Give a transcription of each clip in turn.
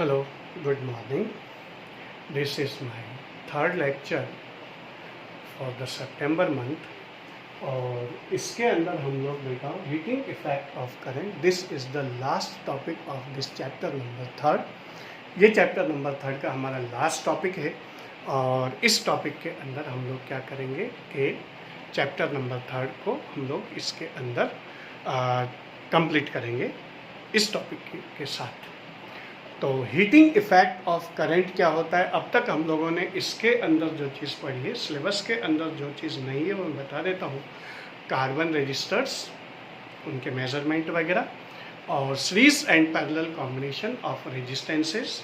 Hello, good morning. This is my third lecture for the September month और इसके अंदर हम लोग बेटा heating effect of current this is the last topic of this chapter number third. ये chapter number third का हमारा last topic है और इस टॉपिक के अंदर हम लोग क्या करेंगे कि चैप्टर नंबर थर्ड को हम लोग इसके अंदर कंप्लीट करेंगे इस टॉपिक के साथ। तो हीटिंग इफेक्ट ऑफ करंट क्या होता है, अब तक हम लोगों ने इसके अंदर जो चीज़ पढ़ी है, सिलेबस के अंदर जो चीज़ नहीं है वो मैं बता देता हूँ। कार्बन रजिस्टर्स, उनके मेजरमेंट वगैरह, और series and parallel combination of resistances,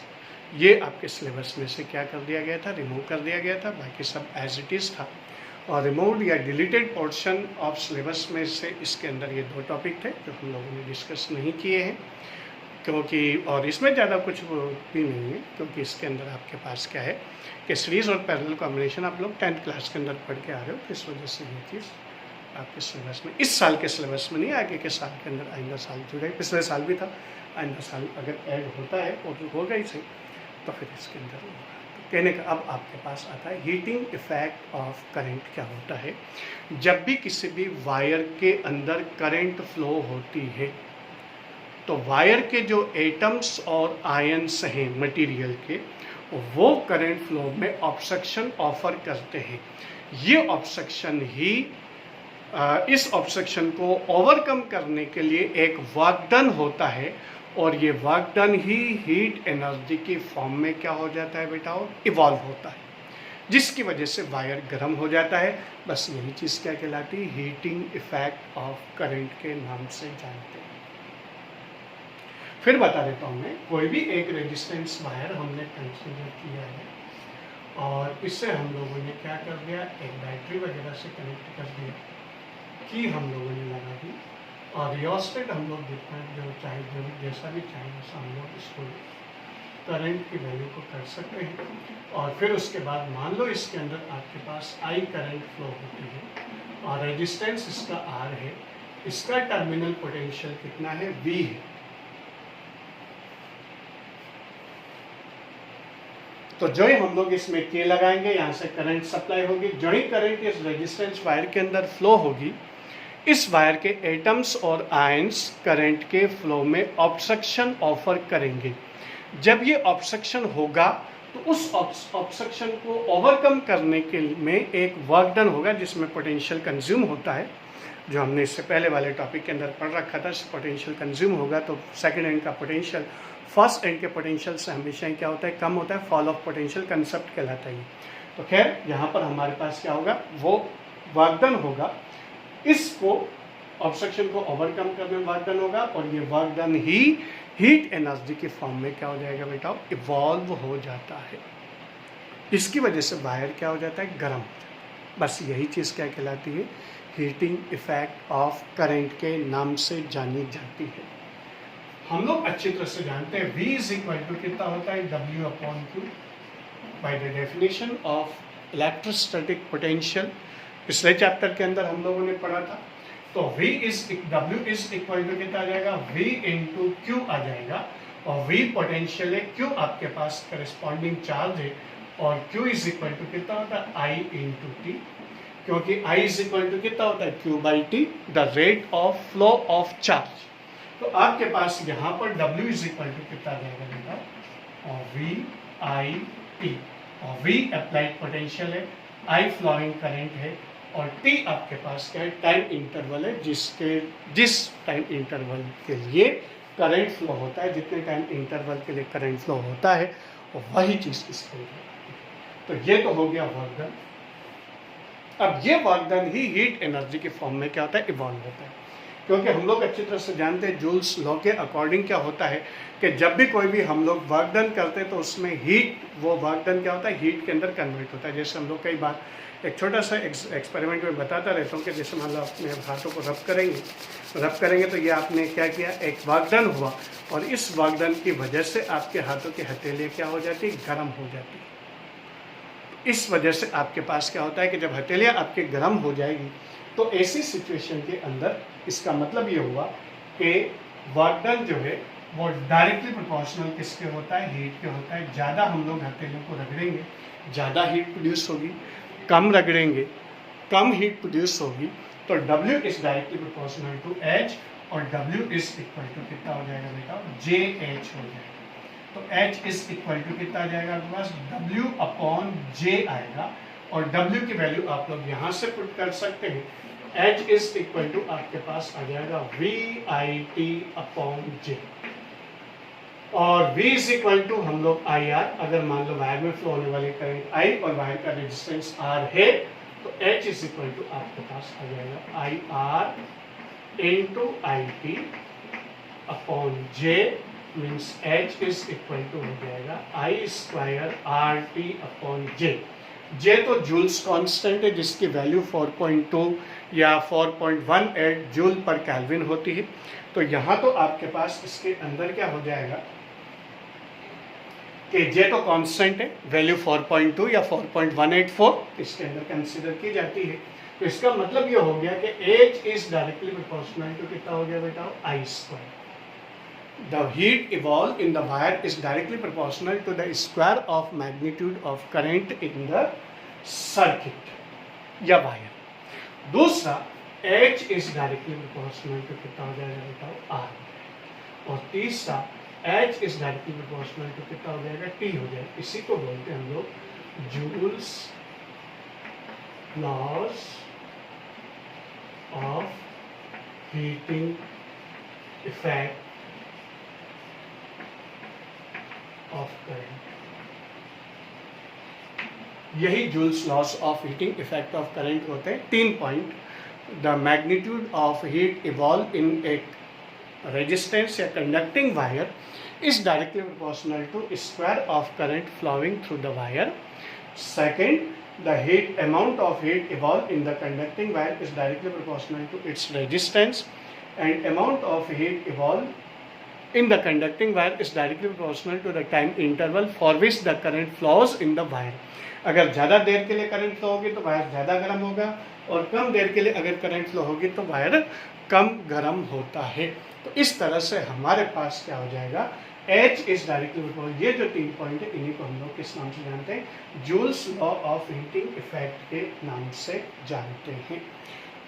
ये आपके सिलेबस में से क्या कर दिया गया था, रिमूव कर दिया गया था। बाकी सब एज इट इज़ था। और रिमूव्ड या डिलीटेड पोर्शन ऑफ सिलेबस में से इसके अंदर ये दो टॉपिक थे जो हम लोगों ने डिस्कस नहीं किए हैं, क्योंकि और इसमें ज़्यादा कुछ भी नहीं है, क्योंकि इसके अंदर आपके पास क्या है कि सीरीज़ और पैरेलल कॉम्बिनेशन आप लोग 10th क्लास के अंदर पढ़ के आ रहे हो, तो इस वजह से ये चीज़ आपके सिलेबस में, इस साल के सिलेबस में नहीं, आगे के साल के अंदर आइंदा साल जुड़े। पिछले साल भी था, आइंदा साल अगर ऐड होता है और जो होगा ही सही तो फिर इसके अंदर होगा। तो कहने का अब आपके पास आता है हीटिंग इफेक्ट ऑफ करंट क्या होता है। जब भी किसी भी वायर के अंदर करंट फ्लो होती है तो वायर के जो एटम्स और आयन्स हैं मटेरियल के, वो करंट फ्लो में ऑब्स्ट्रक्शन ऑफर करते हैं। ये ऑब्स्ट्रक्शन ही इस ऑब्स्ट्रक्शन को ओवरकम करने के लिए एक वर्क डन होता है, और ये वर्क डन ही हीट एनर्जी की फॉर्म में क्या हो जाता है बेटा, इवॉल्व होता है, जिसकी वजह से वायर गर्म हो जाता है। बस यही चीज़ क्या कहलाती है, हीटिंग इफेक्ट ऑफ करंट के नाम से जानते हैं। फिर बता देता हूँ मैं, कोई भी एक रेजिस्टेंस वायर हमने कंसीडर किया है और इससे हम लोगों ने क्या कर दिया, एक बैटरी वगैरह से कनेक्ट कर दिया, कि हम लोगों ने लगा दी, और रियोस्टेट हम लोग जितना जो चाहे, जो जैसा भी चाहे वैसा हम लोग इसको करंट की वैल्यू को कर सकते हैं। और फिर उसके बाद मान लो इसके अंदर आपके पास आई करंट फ्लो होती है और रेजिस्टेंस इसका आर है, इसका टर्मिनल पोटेंशियल कितना है, वी है। तो जो ही हम लोग इसमें के लगाएंगे, यहाँ से करंट सप्लाई होगी। जो ही करंट इस रेजिस्टेंस वायर के अंदर फ्लो होगी, इस वायर के एटम्स और आयंस करंट के फ्लो में ऑब्स्ट्रक्शन ऑफर करेंगे। जब ये ऑब्स्ट्रक्शन होगा तो उस ऑब्स्ट्रक्शन को ओवरकम करने के में एक वर्क डन होगा, जिसमें पोटेंशियल कंज्यूम होता है, जो हमने इससे पहले वाले टॉपिक के अंदर पढ़ रखा था। पोटेंशियल कंज्यूम होगा तो सेकेंड एंड का पोटेंशियल फर्स्ट एंड के पोटेंशियल से हमेशा ही क्या होता है, कम होता है, फॉल ऑफ पोटेंशियल कंसेप्ट कहलाता है। तो खैर यहाँ पर हमारे पास क्या होगा, वो वर्क डन होगा, इसको ऑब्स्ट्रक्शन को ओवरकम करने में वर्क डन होगा, और ये वर्क डन ही हीट एनर्जी की फॉर्म में क्या हो जाएगा बेटा, इवॉल्व हो जाता है। इसकी वजह से वायर क्या हो जाता है, गर्म हो जाता है। बस यही चीज़ क्या कहलाती है, हीटिंग इफेक्ट ऑफ करंट के नाम से जानी जाती है। हम लोग अच्छी तरह से जानते हैं V इज इक्वल टू कितना होता है, W/Q by the definition of electrostatic potential. पिछले चैप्टर के अंदर हम लोगों ने पढ़ा था। तो W इज इक्वल टू कितना आ जाएगा, V इंटू Q आ जाएगा, और V पोटेंशियल है, Q आपके पास करस्पॉन्डिंग चार्ज है, और Q इज इक्वल टू कितना होता है, I इंटू T, क्योंकि I इज इक्वल टू कितना होता है, Q/T, the rate of flow of charge. तो आपके पास यहाँ पर W इज इक्वल टू कितना आ जाएगा बेटा, और VIT, और V अप्लाइड पोटेंशियल है, I फ्लोइंग करंट है, और T आपके पास क्या है, टाइम इंटरवल है, जिस टाइम इंटरवल के लिए करंट फ्लो होता है, जितने टाइम इंटरवल के लिए करंट फ्लो होता है, और वही चीज़ इसके अंदर। तो ये तो हो गया वर्क डन। अब ये वर्क डन ही हीट एनर्जी की फॉर्म में क्या होता है, इवॉल्व होता है। क्योंकि हम लोग अच्छी तरह से जानते हैं जूल्स लॉ के अकॉर्डिंग क्या होता है कि जब भी कोई भी हम लोग वर्क डन करते हैं तो उसमें हीट, वो वर्क डन क्या होता है, हीट के अंदर कन्वर्ट होता है। जैसे हम लोग कई बार एक छोटा सा एक्सपेरिमेंट में बताता रहता हूँ कि जैसे मान लो अपने हाथों को रब करेंगे तो ये आपने क्या किया, एक वर्क डन हुआ, और इस वर्क डन की वजह से आपके हाथों की हथेलियाँ क्या हो जाती है, गर्म हो जाती है। इस वजह से आपके पास क्या होता है कि जब हथेलियाँ आपके गर्म हो जाएगी तो ऐसी सिचुएशन के अंदर इसका मतलब ये हुआ कि वर्क डन जो है वो डायरेक्टली प्रोपोर्शनल किसके होता है, हीट के होता है। ज़्यादा हम लोग हथेलियों को रगड़ेंगे ज़्यादा हीट प्रोड्यूस होगी, कम रगड़ेंगे कम हीट प्रोड्यूस होगी। तो W is directly proportional to H और W इज इक्वल टू कितना हो जाएगा बेटा, JH हो जाएगा। तो H इज इक्वल टू कितना आ जाएगा आपके पास, W अपॉन J आएगा और W की वैल्यू आप लोग यहाँ से पुट कर सकते हैं। H इज इक्वल टू आपके पास आ जाएगा VIT अपॉन J और V इज इक्वल टू हम लोग IR, अगर मान लो वायर में फ्लो होने वाली करंट I और वायर का रेजिस्टेंस R है तो H इज इक्वल टू आपके पास आ जाएगा IR into IT upon J means H is equal to हो जाएगा I square RT upon J। J तो जूल्स कांस्टेंट है जिसकी वैल्यू 4.2 या 4.18 जूल पर केल्विन होती है। तो यहाँ तो आपके पास इसके अंदर क्या हो जाएगा कि J तो कांस्टेंट है, वैल्यू 4.2 या 4.184 इसके अंदर कंसीडर की जाती है। तो इसका मतलब ये हो गया कि H is directly proportional to कितना हो गया बेटा, I square. The heat evolved in the wire is directly proportional to the square of magnitude of current in the circuit या wire। दूसरा H is directly proportional to कितना हो जाएगा बेटा, R। और तीसरा H is directly proportional to कितना हो जाएगा, T हो जाएगा। इसी को बोलते हैं हम लोग Joule's laws of heating effect of current. यही Joule's laws of heating effect of current होते हैं। 3 point, the magnitude of heat evolve in a resistance या conducting wire is directly proportional to square of current flowing through the wire. Second, the amount of heat evolved in the conducting wire is directly proportional to its resistance, and amount of heat evolved in the conducting wire is directly proportional to the time interval for which the current flows in the wire. अगर ज़्यादा देर के लिए current flow होगी तो wire ज़्यादा गर्म होगा और कम देर के लिए अगर करंट फ्लो होगी तो वायर कम गर्म होता है। तो इस तरह से हमारे पास क्या हो जाएगा, H इज डायरेक्टली प्रोपोर्शनल। ये जो 3 पॉइंट है इन्हीं को हम लोग किस नाम से जानते हैं, joules law of heating effect के नाम से जानते हैं।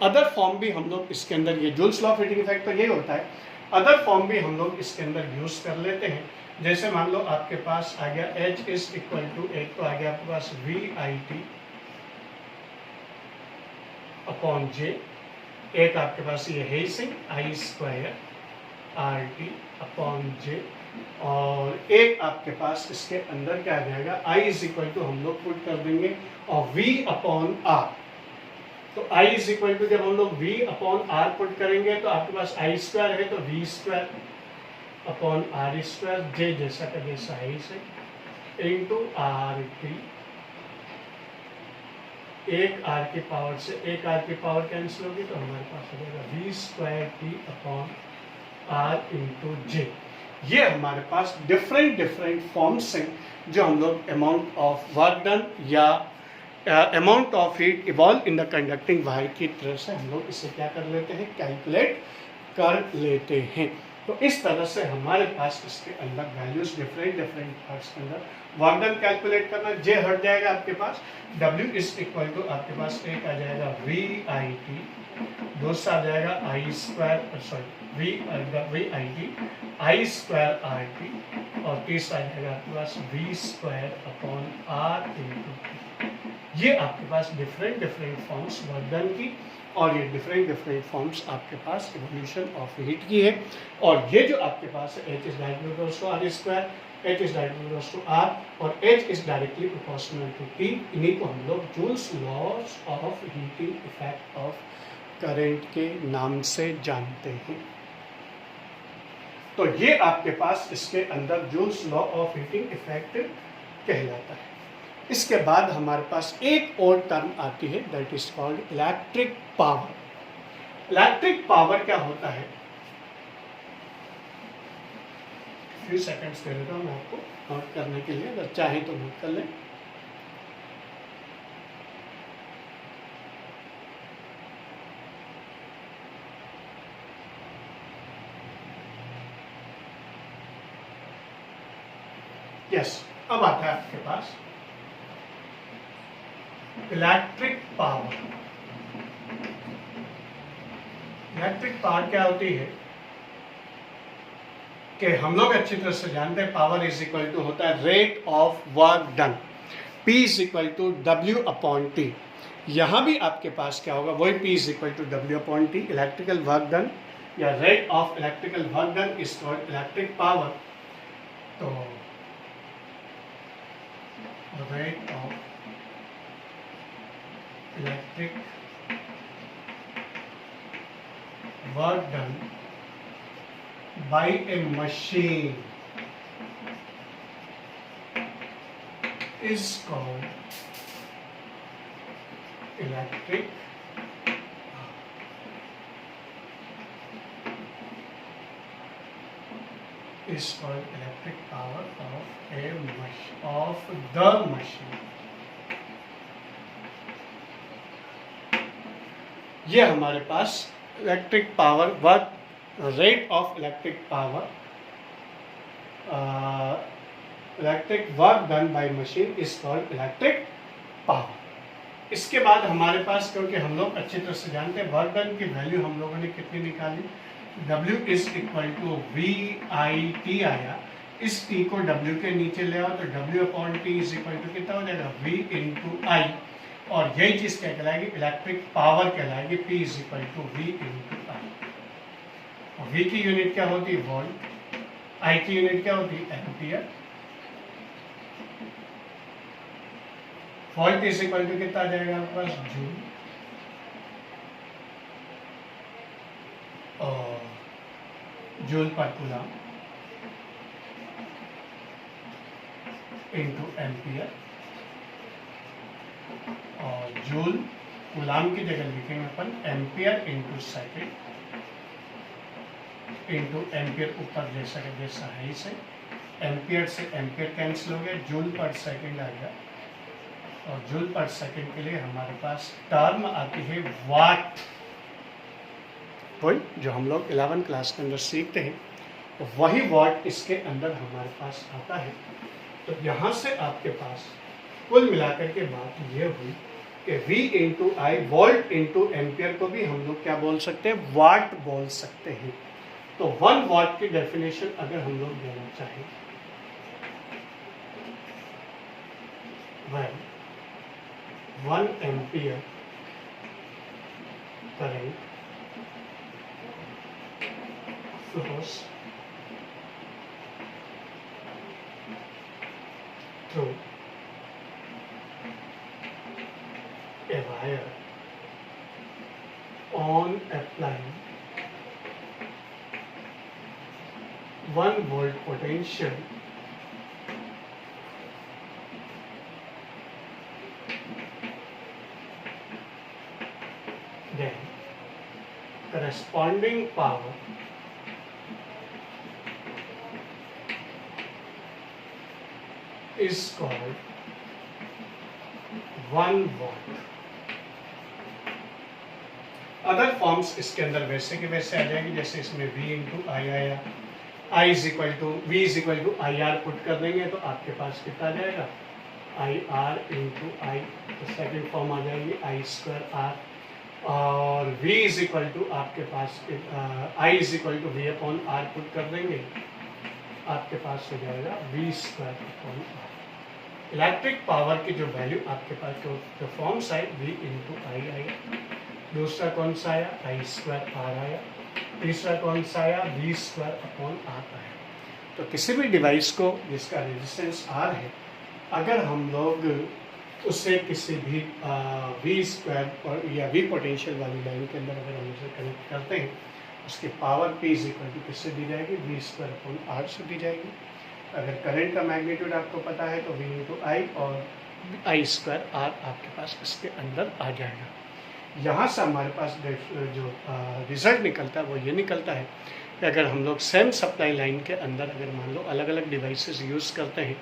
अदर फॉर्म भी हम लोग इसके अंदर, ये joules law of heating effect तो ये होता है, अदर फॉर्म भी हम लोग इसके अंदर यूज कर लेते हैं। जैसे मान लो आपके पास आ गया H इज इक्वल टू, एक तो आ गया आपके पास VIT अपॉन J, एक आपके पास ये है Singh I square RT upon J, और एक आपके पास इसके अंदर क्या आ जाएगा, I इज इक्वल टू हम लोग पुट कर देंगे और V अपॉन R। तो I इज इक्वल टू जब हम लोग V अपॉन R पुट करेंगे तो आपके पास I स्क्वायर है तो V square upon R square, J जैसा का जैसा I से इंटू RT, एक R की पावर से एक R की पावर कैंसिल होगी तो हमारे पास हो जाएगा V square T upon R into J। ये हमारे पास डिफरेंट फॉर्म्स हैं जो हम लोग अमाउंट ऑफ वर्क डन या amount of heat evolve in the conducting wire की तरह से हम लोग इसे क्या कर लेते हैं, कैलकुलेट कर लेते हैं। तो इस तरह से हमारे पास इसके अंदर वैल्यूज डिफरेंट पार्ट्स के अंदर वर्क डन कैलकुलेट करना। J हट जाएगा आपके पास, W इज इक्वल टू आपके पास एक आ जाएगा VIT, दूसरा आ जाएगा I square VIT I square RT, और तीसरा आ जाएगा आपके पास V square upon R into T। ये आपके पास डिफरेंट फॉर्म्स वर्क डन की, और ये डिफरेंट फॉर्म्स आपके पास इवोल्यूशन ऑफ हीट की है। और ये जो आपके पास है H is directly proportional to R square, H is directly proportional to R और H is directly proportional to T। इन्हीं को हम लोग Joule's laws of heating effect of current के नाम से जानते हैं। तो ये आपके पास इसके अंदर joules law of heating effect कहलाता है। इसके बाद हमारे पास एक और टर्म आती है, that is called electric power. Electric power क्या होता है, फ्यू सेकंड्स दे देता हूँ मैं आपको नोट करने के लिए, अगर चाहें तो नोट कर लें। यस, अब आता है आपके पास इलेक्ट्रिक पावर। इलेक्ट्रिक पावर क्या होती है कि हम लोग अच्छी तरह से जानते हैं, पावर इज इक्वल टू होता है rate of work done, P is equal to W upon T. यहाँ भी आपके पास क्या होगा, वही P is equal to W upon T. Electrical work done या rate of electrical work done is called electric power. तो rate of electric work done by a machine is called electric power of the machine। ये हमारे पास electric power work rate of electric power electric work done by machine is called electric power. इसके बाद हमारे पास, क्योंकि हम लोग अच्छी तरह से जानते हैं वर्क डन की वैल्यू हम लोगों ने कितनी निकाली, W is equal to VIT आया। इस T को W के नीचे ले आओ तो W upon T is equal to कितना हो जाएगा, V इंटू आई। और यही चीज क्या कहलाएगी, इलेक्ट्रिक पावर कहलाएगी, P is equal to V into I. और V की यूनिट क्या होती है, वोल्ट। I की यूनिट क्या होती है, ampere. Volt is equal to कितना आ जाएगा आपके पास, जूल। और जूल पर कूलम इंटू एम्पियर। और जूल कूलम की जगह लिखेंगे अपन ampere into second into ampere, ऊपर जैसा के जैसा है इसे, एम्पियर से एम्पियर कैंसिल हो गया, जूल पर सेकंड आ गया। और जूल पर सेकंड के लिए हमारे पास टर्म आती है वाट। वही जो हम लोग 11 क्लास के अंदर सीखते हैं, तो वही वाट इसके अंदर हमारे पास आता है। तो यहाँ से आपके पास कुल मिलाकर के बात ये हुई कि V इंटू आई, वोल्ट इंटू एम्पियर को भी हम लोग क्या बोल सकते हैं, वाट बोल सकते हैं। तो 1 वाट की डेफिनेशन अगर हम लोग देना चाहें, when 1 ampere current flows through a wire on applying 1 volt potential, then corresponding power is called 1 watt। Other forms इसके अंदर वैसे के वैसे आ जाएगी, जैसे इसमें V इंटू आई आया, I is equal to V is equal to I R put कर देंगे तो आपके पास कितना आ जाएगा, आई आर इंटू आई। तो सेकेंड फॉर्म आ जाएगी आई स्क्वायर आर। और V इज इक्वल टू आपके पास I is equal to V upon R put कर देंगे, आपके पास हो जाएगा V square upon R. Electric power की जो वैल्यू आपके पास जो फॉर्म्स आए, V इंटू आई आया, दूसरा कौन सा आया, आई स्क्वायर आर आया, तीसरा कौन सा आया, V स्क्वायर अपॉन आर आया। तो किसी भी डिवाइस को जिसका रेजिस्टेंस R है, अगर हम लोग उससे किसी भी V स्क्वायर या V पोटेंशियल वाली लाइन के अंदर अगर हम उसे कनेक्ट करते हैं, उसकी power P is equal to किससे दी जाएगी, V स्क्वायर अपॉन आर से दी जाएगी। अगर करंट का मैग्नीट्यूड आपको पता है तो V इंटू आई और आई स्क्वायर आर आपके पास इसके अंदर आ जाएगा। यहाँ से हमारे पास जो रिजल्ट निकलता है वो ये निकलता है कि अगर हम लोग सेम सप्लाई लाइन के अंदर अगर मान लो अलग अलग डिवाइसेस यूज़ करते हैं,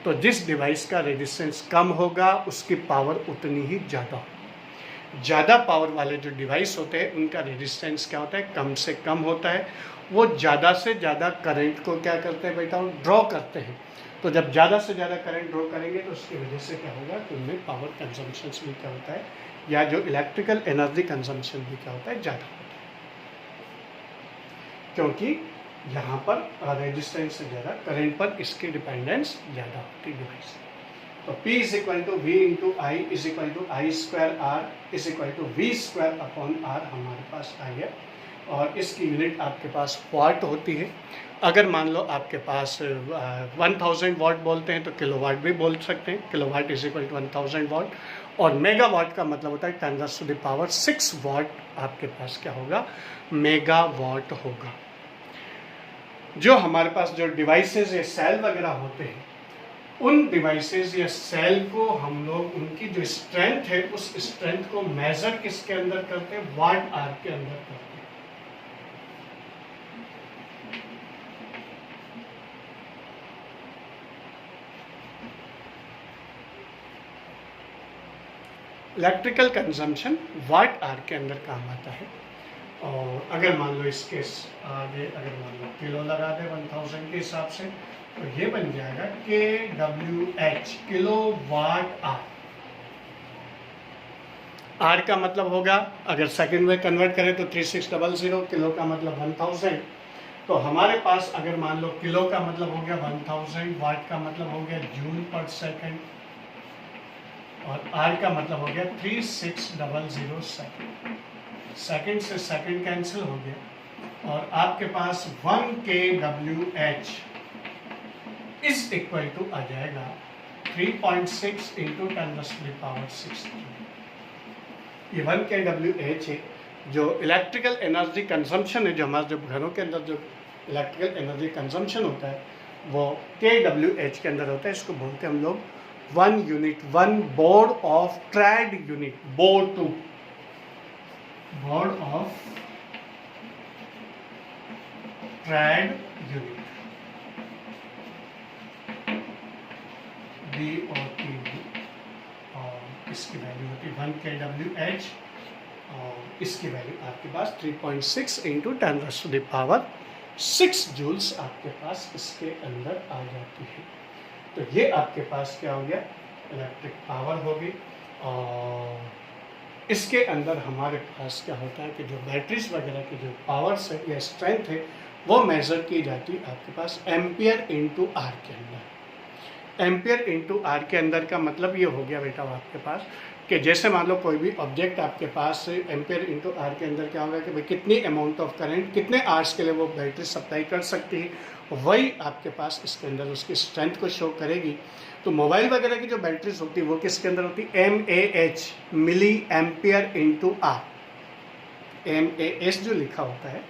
तो जिस डिवाइस का रेजिस्टेंस कम होगा उसकी पावर उतनी ही ज़्यादा होगी। ज़्यादा पावर वाले जो डिवाइस होते हैं उनका रेजिस्टेंस क्या होता है, कम से कम होता है। वो ज़्यादा से ज़्यादा करंट को क्या करते हैं बेटा, ड्रॉ करते हैं। तो जब ज़्यादा से ज़्यादा करंट ड्रॉ करेंगे तो उसकी वजह से क्या होगा कि उनमें पावर कंजम्पशन भी क्या होता है, या जो इलेक्ट्रिकल एनर्जी कंजम्पशन भी क्या होता है, ज़्यादा होता है, क्योंकि यहाँ पर रेजिस्टेंस से ज़्यादा करंट पर इसकी डिपेंडेंस ज़्यादा होती है डिवाइस। तो P is equal to V into I is equal to I square R is equal to V square upon R हमारे पास आ गया। और इसकी यूनिट आपके पास वाट होती है। अगर मान लो आपके पास 1000 वाट बोलते हैं तो किलोवाट भी बोल सकते हैं। किलोवाट इज इक्वल टू 1000 वाट। और मेगावाट का मतलब होता है 10⁻⁶ वाट आपके पास क्या होगा, मेगावाट होगा। जो हमारे पास जो डिवाइसेस या सेल वगैरह होते हैं, उन डिवाइसेस या सेल को हम लोग उनकी जो स्ट्रेंथ है उस स्ट्रेंथ को मेजर किसके अंदर करते हैं, वाट आवर के अंदर करते हैं। इलेक्ट्रिकल कंजम्पशन वाट आवर के अंदर काम आता है। और अगर मान लो इसके आगे अगर मान लो किलो लगा दे 1000 के हिसाब से, तो ये बन जाएगा kWh, kilo watt hour. Hour का मतलब होगा, अगर सेकंड में कन्वर्ट करें तो 3600, किलो का मतलब 1000। तो हमारे पास अगर मान लो किलो का मतलब हो गया 1000, वाट का मतलब हो गया जूल पर सेकंड, और आर का मतलब हो गया 3600 सेकंड। सेकंड से सेकंड कैंसिल हो गया और आपके पास 1 kWh इज इक्वल टू आ जाएगा 3.6 इंटू 10⁻⁶। ये 1 kWh है। जो इलेक्ट्रिकल एनर्जी कंजम्पशन है, जो हमारे जो घरों के अंदर जो इलेक्ट्रिकल एनर्जी कंजम्पशन होता है वो kWh के अंदर होता है। इसको बोलते हैं हम लोग 1 unit, 1 board of trade unit, board to board of trade unit, BOT। और इसकी वैल्यू होती है 1 kWh और इसकी वैल्यू आपके पास 3.6 इंटू 10⁻⁶ जूल्स आपके पास इसके अंदर आ जाती है। तो ये आपके पास क्या हो गया, इलेक्ट्रिक पावर होगी। और इसके अंदर हमारे पास क्या होता है कि जो बैटरीज वगैरह की जो पावर्स है या स्ट्रेंथ है वो मेज़र की जाती है आपके पास एम्पियर इंटू आर के अंदर। एम्पियर इंटू आर के अंदर का मतलब ये हो गया बेटा आपके पास कि जैसे मान लो कोई भी ऑब्जेक्ट आपके पास एम्पियर इंटू आर के अंदर क्या होगा कि भाई कितनी अमाउंट ऑफ करंट कितने आवर्स के लिए वो बैटरी सप्लाई कर सकती है, वही आपके पास इसके अंदर उसकी स्ट्रेंथ को शो करेगी। तो मोबाइल वगैरह की जो बैटरीज होती है वो किसके अंदर होती है, MAH, milli ampere into hour. MAH जो लिखा होता है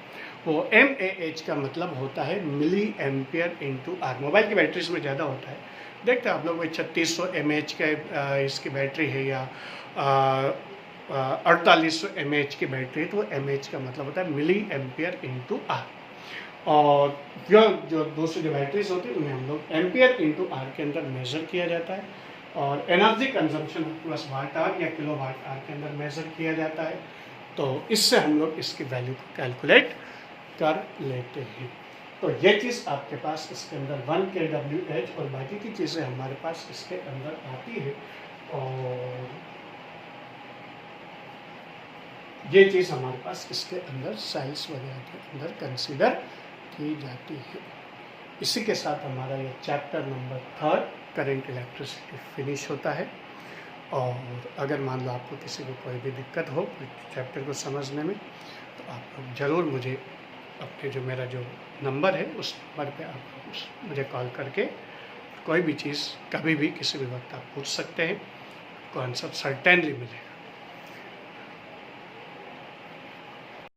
वो MAH का मतलब होता है milli ampere into hour. Mobile की बैटरीज में ज़्यादा होता है। देखते हैं आप लोग, 3600 mAh का इसकी बैटरी है या 4800 mAh की बैटरी है, तो वो mAh का मतलब होता है मिली एम्पियर इंटू आर। और जो दूसरी जो बैटरीज होती है उन्हें हम लोग एम्पियर इंटू आर के अंदर मेज़र किया जाता है। और energy consumption plus watt hour या किलो वाट आवर के अंदर मेज़र किया जाता है। तो इससे हम लोग इसकी वैल्यू को कैलकुलेट कर लेते हैं। तो ये चीज़ आपके पास इसके अंदर 1 kWh और बाकी की चीज़ें हमारे पास इसके अंदर आती है। और ये चीज़ हमारे पास इसके अंदर सेल्स वगैरह के अंदर कंसीडर की जाती है। इसी के साथ हमारा ये chapter number 3 current electricity finish होता है। और अगर मान लो आपको किसी को कोई भी दिक्कत हो चैप्टर को समझने में, तो आप लोग ज़रूर मुझे अपने जो मेरा जो नंबर है उस नंबर पे आप मुझे कॉल करके कोई भी चीज़ कभी भी किसी भी वक्त आप पूछ सकते हैं, आपको आंसर सर्टेनली मिलेगा।